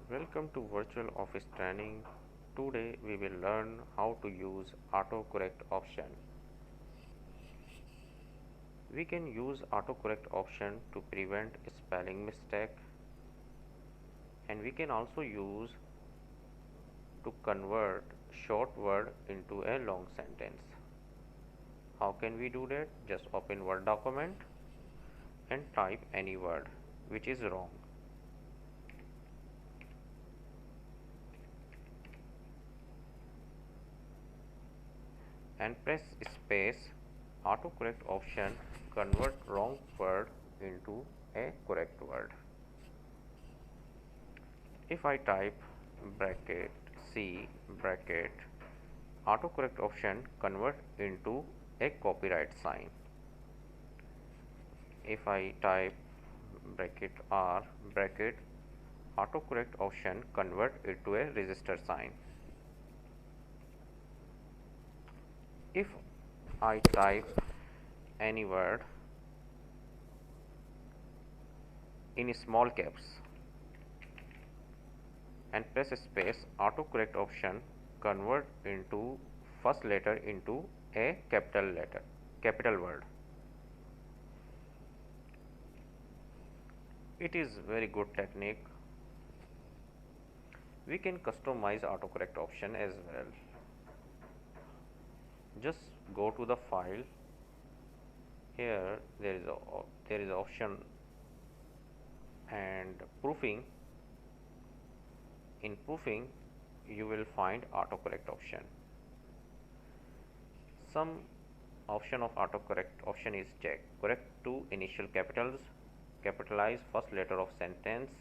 Welcome to Virtual Office Training. Today we will learn how to use AutoCorrect option. We can use AutoCorrect option to prevent spelling mistake, and we can also use to convert short word into a long sentence. How can we do that? Just open Word document and type any word which is wrong. And press space. AutoCorrect option convert wrong word into a correct word. If I type bracket C bracket, AutoCorrect option convert into a copyright sign. If I type bracket R bracket, AutoCorrect option convert it to a register sign. If I type any word in small caps and press space, AutoCorrect option convert into first letter into a capital word. It is very good technique. We can customize AutoCorrect option as well. Just go to the file. Here there is option and proofing. In proofing you will find AutoCorrect option. Some option of AutoCorrect option is check. Correct to initial capitals, capitalize first letter of sentence,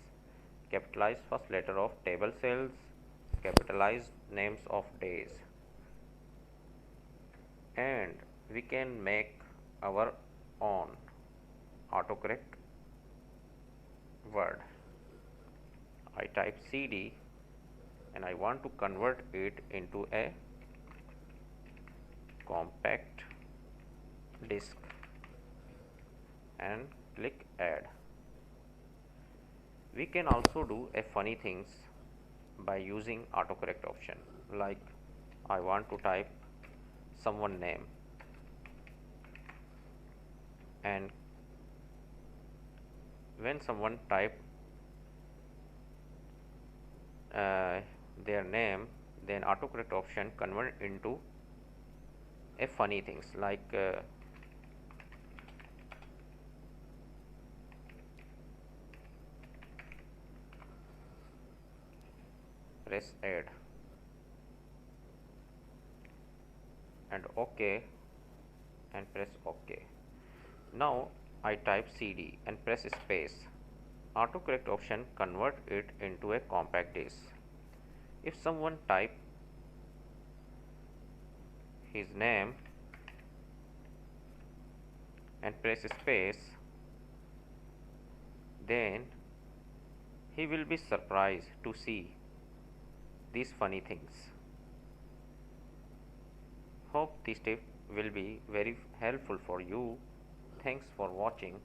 capitalize first letter of table cells, capitalize names of days. And we can make our own AutoCorrect word. I type CD and I want to convert it into a compact disk and click add. We can also do a funny things by using AutoCorrect option, like I want to type someone name and when someone type their name, then AutoCorrect option convert into a funny things like press add and OK and press OK. Now I type CD and press space. AutoCorrect option convert it into a compact disk. If someone type his name and press space, then he will be surprised to see these funny things. Hope this tip will be very helpful for you. Thanks for watching.